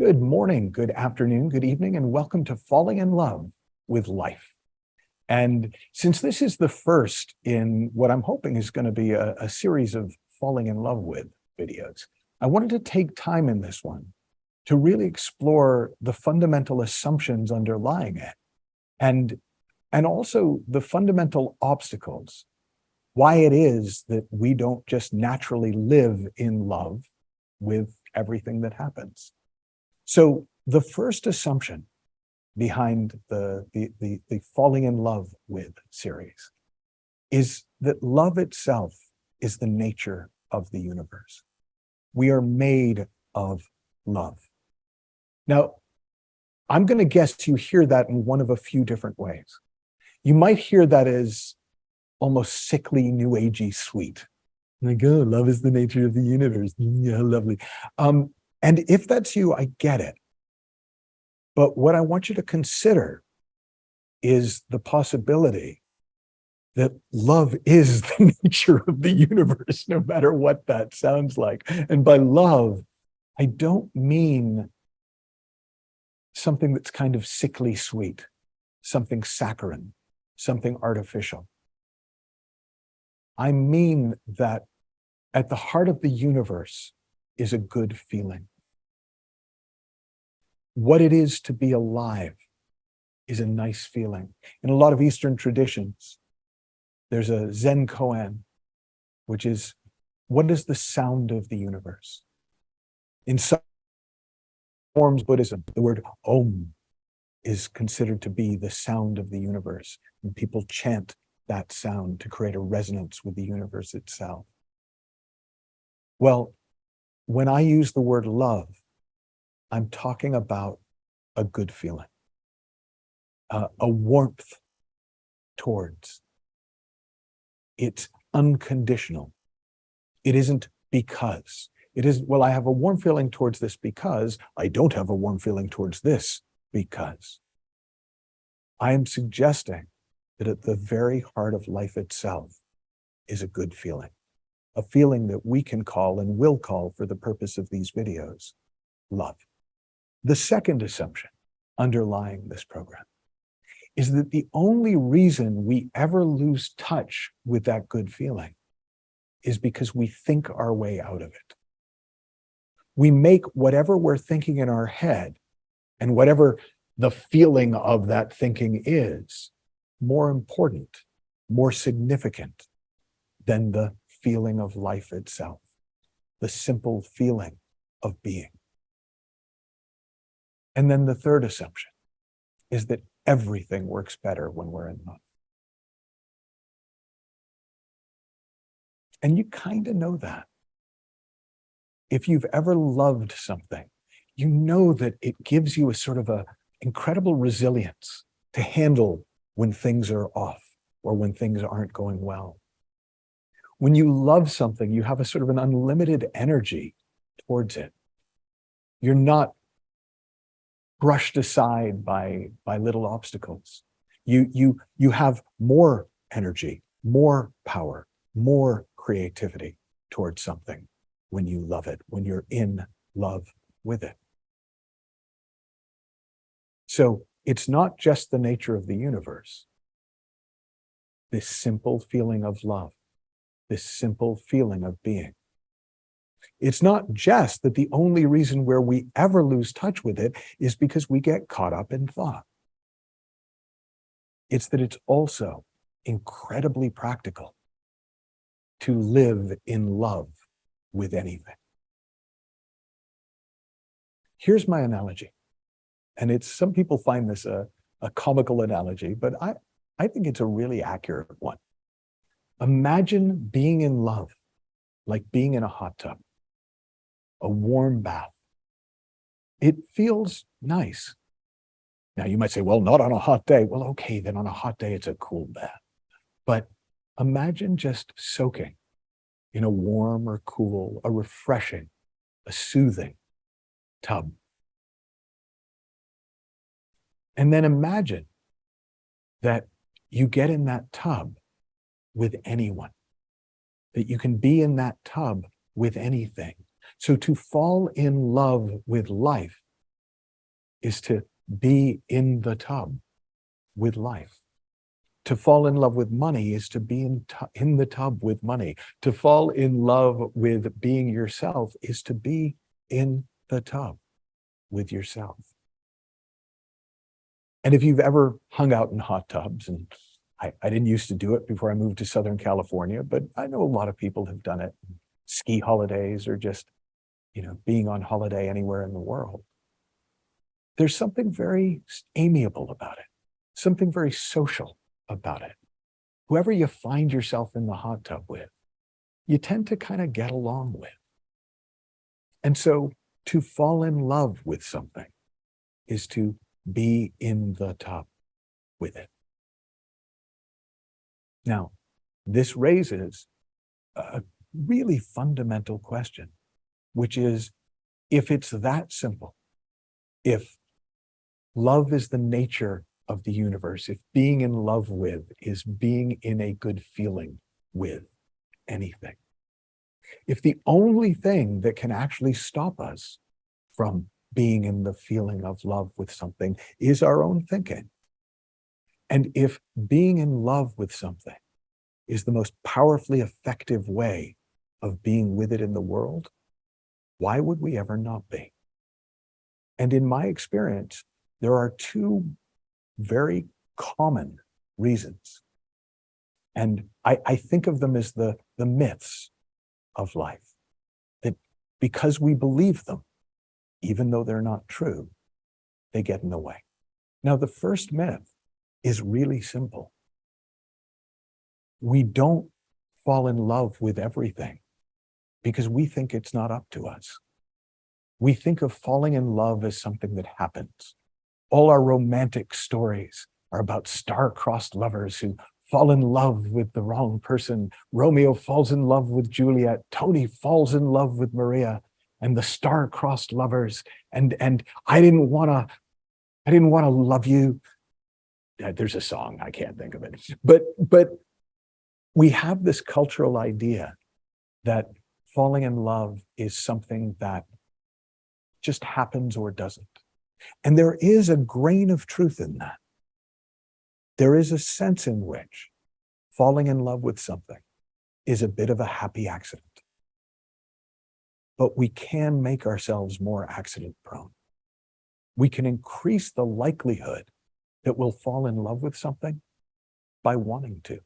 Good morning, good afternoon, good evening, and welcome to Falling in Love with Life. And since this is the first in what I'm hoping is going to be a series of falling in love with videos, I wanted to take time in this one to really explore the fundamental assumptions underlying it and also the fundamental obstacles, why it is that we don't just naturally live in love with everything that happens. So the first assumption behind the Falling in Love with series is that love itself is the nature of the universe. We are made of love. Now, I'm going to guess you hear that in one of a few different ways. You might hear that as almost sickly, new agey sweet. Like, oh, love is the nature of the universe. Yeah, lovely. And if that's you, I get it. But what I want you to consider is the possibility that love is the nature of the universe, no matter what that sounds like. And by love, I don't mean something that's kind of sickly sweet, something saccharine, something artificial. I mean that at the heart of the universe is a good feeling. What it is to be alive is a nice feeling. In a lot of Eastern traditions, there's a Zen koan, which is, what is the sound of the universe? In some forms, Buddhism, the word Om is considered to be the sound of the universe. And people chant that sound to create a resonance with the universe itself. Well, when I use the word love, I'm talking about a good feeling, a warmth towards. It's unconditional. It isn't because. It isn't, well, I have a warm feeling towards this because I don't have a warm feeling towards this because. I am suggesting that at the very heart of life itself is a good feeling, a feeling that we can call and will call for the purpose of these videos, love. The second assumption underlying this program is that the only reason we ever lose touch with that good feeling is because we think our way out of it. We make whatever we're thinking in our head and whatever the feeling of that thinking is more important, more significant than the feeling of life itself, the simple feeling of being. And then the third assumption is that everything works better when we're in love. And you kind of know that. If you've ever loved something, you know that it gives you a sort of a incredible resilience to handle when things are off or when things aren't going well. When you love something, you have a sort of an unlimited energy towards it. You're not brushed aside by little obstacles. You have more energy, more power, more creativity towards something when you love it, when you're in love with it. So it's not just the nature of the universe, this simple feeling of love, this simple feeling of being. It's not just that the only reason where we ever lose touch with it is because we get caught up in thought. It's that it's also incredibly practical to live in love with anything. Here's my analogy. And some people find this a comical analogy, but I think it's a really accurate one. Imagine being in love, like being in a hot tub, a warm bath. It feels nice. Now you might say, well, not on a hot day. Well, okay, then on a hot day, it's a cool bath. But imagine just soaking in a warm or cool, a refreshing, a soothing tub. And then imagine that you get in that tub with anyone, that you can be in that tub with anything. So to fall in love with life is to be in the tub with life. To fall in love with money is to be in the tub with money. To fall in love with being yourself is to be in the tub with yourself. And if you've ever hung out in hot tubs, and I didn't used to do it before I moved to Southern California, but I know a lot of people have done it. Ski holidays or just, being on holiday anywhere in the world. There's something very amiable about it, something very social about it. Whoever you find yourself in the hot tub with, you tend to kind of get along with. And so to fall in love with something is to be in the tub with it. Now, this raises a really fundamental question, which is, if it's that simple, if love is the nature of the universe, if being in love with is being in a good feeling with anything, if the only thing that can actually stop us from being in the feeling of love with something is our own thinking, and if being in love with something is the most powerfully effective way of being with it in the world, why would we ever not be? And in my experience, there are two very common reasons. And I think of them as the myths of life, that because we believe them, even though they're not true, they get in the way. Now, the first myth is really simple. We don't fall in love with everything because we think it's not up to us. We think of falling in love as something that happens. All our romantic stories are about star-crossed lovers who fall in love with the wrong person. Romeo falls in love with Juliet. Tony falls in love with Maria, and the star-crossed lovers. And I didn't want to love you. There's a song, I can't think of it. But we have this cultural idea that falling in love is something that just happens or doesn't. And there is a grain of truth in that. There is a sense in which falling in love with something is a bit of a happy accident. But we can make ourselves more accident prone. We can increase the likelihood that we'll fall in love with something by wanting to,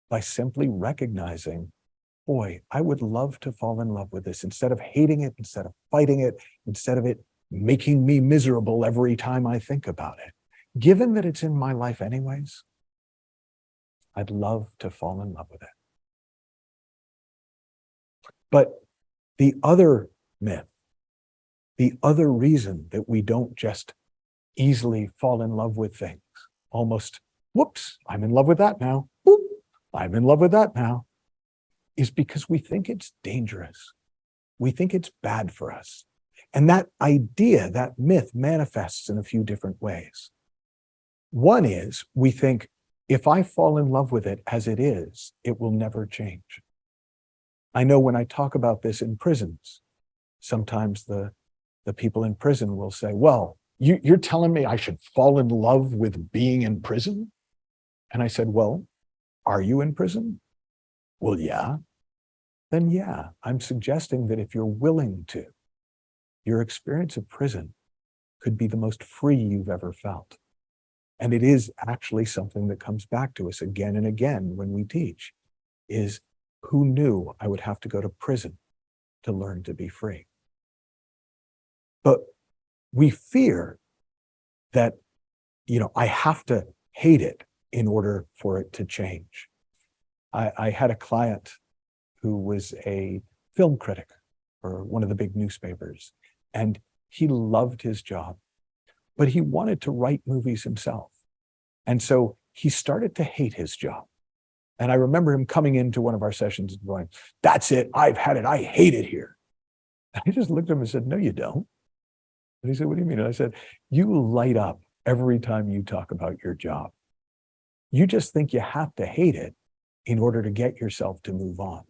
by simply recognizing, boy, I would love to fall in love with this, instead of hating it, instead of fighting it, instead of it making me miserable every time I think about it. Given that it's in my life anyways, I'd love to fall in love with it. But the other myth, the other reason that we don't just easily fall in love with things, almost, whoops, I'm in love with that now. Whoop, I'm in love with that now, is because we think it's dangerous. We think it's bad for us. And that idea, that myth, manifests in a few different ways. One is, we think, if I fall in love with it as it is, it will never change. I know when I talk about this in prisons, sometimes the people in prison will say, well, you're telling me I should fall in love with being in prison? And I said, well, are you in prison? Well, yeah. Then yeah, I'm suggesting that if you're willing to, your experience of prison could be the most free you've ever felt. And it is actually something that comes back to us again and again when we teach, is who knew I would have to go to prison to learn to be free? But we fear that, I have to hate it in order for it to change. I had a client who was a film critic for one of the big newspapers, and he loved his job, but he wanted to write movies himself. And so he started to hate his job. And I remember him coming into one of our sessions and going, that's it, I've had it, I hate it here. And I just looked at him and said, no, you don't. And he said, what do you mean? And I said, you light up every time you talk about your job. You just think you have to hate it in order to get yourself to move on.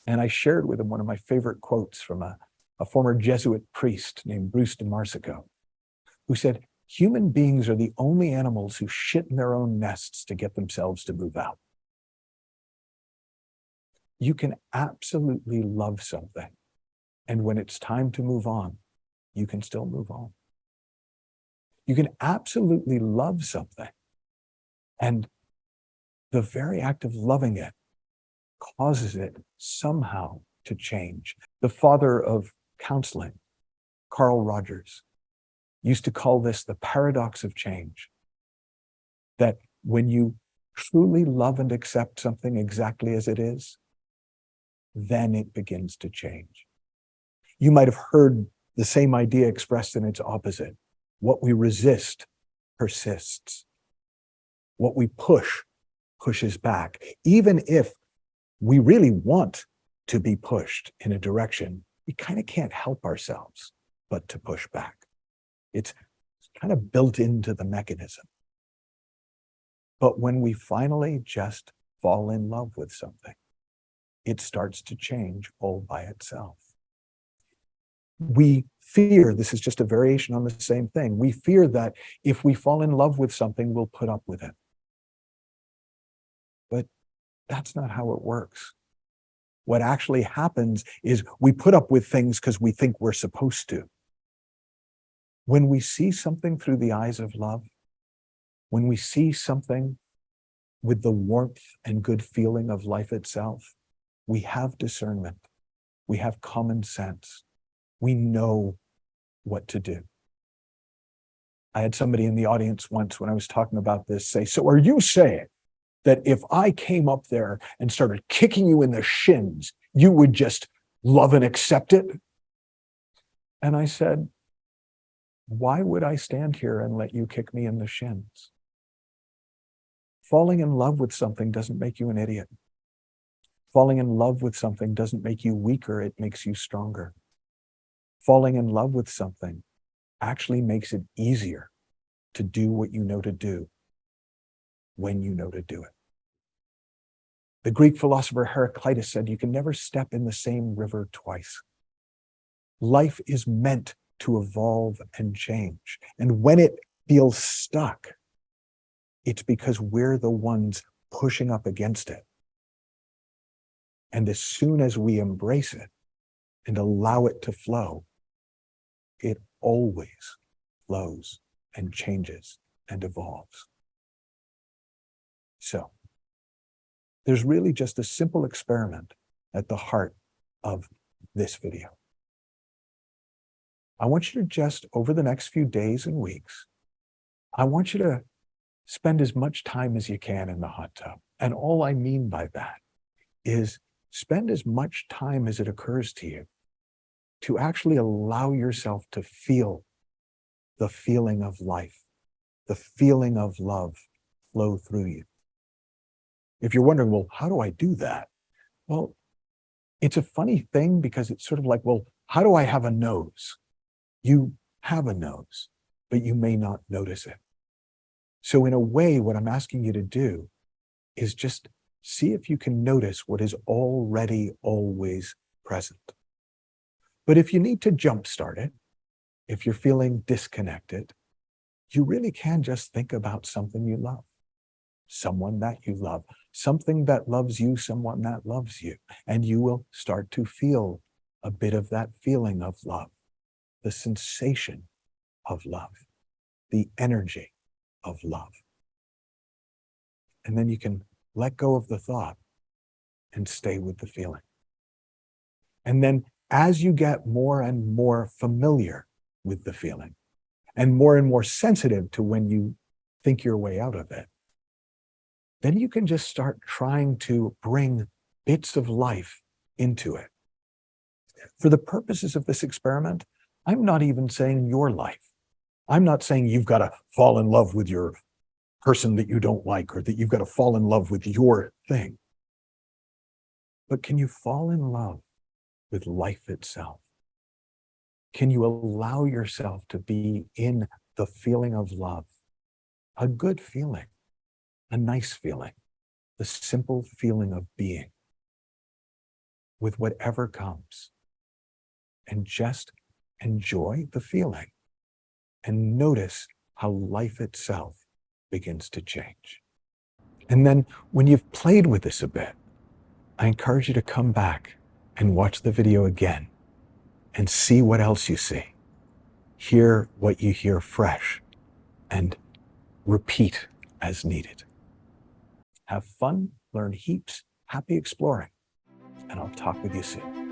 And I shared with him one of my favorite quotes from a former Jesuit priest named Bruce de Marsico. who said, human beings are the only animals who shit in their own nests to get themselves to move out. You can absolutely love something, and when it's time to move on, you can still move on. You can absolutely love something, and the very act of loving it causes it somehow to change. The father of counseling, Carl Rogers, used to call this the paradox of change. That when you truly love and accept something exactly as it is, then it begins to change. You might have heard the same idea expressed in its opposite. What we resist persists. What we push pushes back. Even if we really want to be pushed in a direction, we kind of can't help ourselves but to push back. It's kind of built into the mechanism. But when we finally just fall in love with something, it starts to change all by itself. We fear, this is just a variation on the same thing, we fear that if we fall in love with something, we'll put up with it. But that's not how it works. What actually happens is we put up with things because we think we're supposed to. When we see something through the eyes of love, when we see something with the warmth and good feeling of life itself, we have discernment. We have common sense. We know what to do. I had somebody in the audience once when I was talking about this say, so are you saying that if I came up there and started kicking you in the shins, you would just love and accept it? And I said, why would I stand here and let you kick me in the shins? Falling in love with something doesn't make you an idiot. Falling in love with something doesn't make you weaker, it makes you stronger. Falling in love with something actually makes it easier to do what you know to do when you know to do it. The Greek philosopher Heraclitus said, you can never step in the same river twice. Life is meant to evolve and change. And when it feels stuck, it's because we're the ones pushing up against it. And as soon as we embrace it and allow it to flow, it always flows and changes and evolves. So, there's really just a simple experiment at the heart of this video. I want you to just, over the next few days and weeks, I want you to spend as much time as you can in the hot tub. And all I mean by that is spend as much time as it occurs to you to actually allow yourself to feel the feeling of life, the feeling of love flow through you. If you're wondering, well, how do I do that? Well, it's a funny thing because it's sort of like, well, how do I have a nose? You have a nose, but you may not notice it. So in a way, what I'm asking you to do is just see if you can notice what is already always present. But if you need to jumpstart it, if you're feeling disconnected, you really can just think about something you love, someone that you love, something that loves you, someone that loves you, and you will start to feel a bit of that feeling of love, the sensation of love, the energy of love. And then you can let go of the thought and stay with the feeling. And then as you get more and more familiar with the feeling and more sensitive to when you think your way out of it, then you can just start trying to bring bits of life into it. For the purposes of this experiment, I'm not even saying your life. I'm not saying you've got to fall in love with your person that you don't like or that you've got to fall in love with your thing. But can you fall in love with life itself? Can you allow yourself to be in the feeling of love? A good feeling, a nice feeling, the simple feeling of being with whatever comes. And just enjoy the feeling and notice how life itself begins to change. And then when you've played with this a bit, I encourage you to come back and watch the video again and see what else you see. Hear what you hear fresh and repeat as needed. Have fun, learn heaps, happy exploring, and I'll talk with you soon.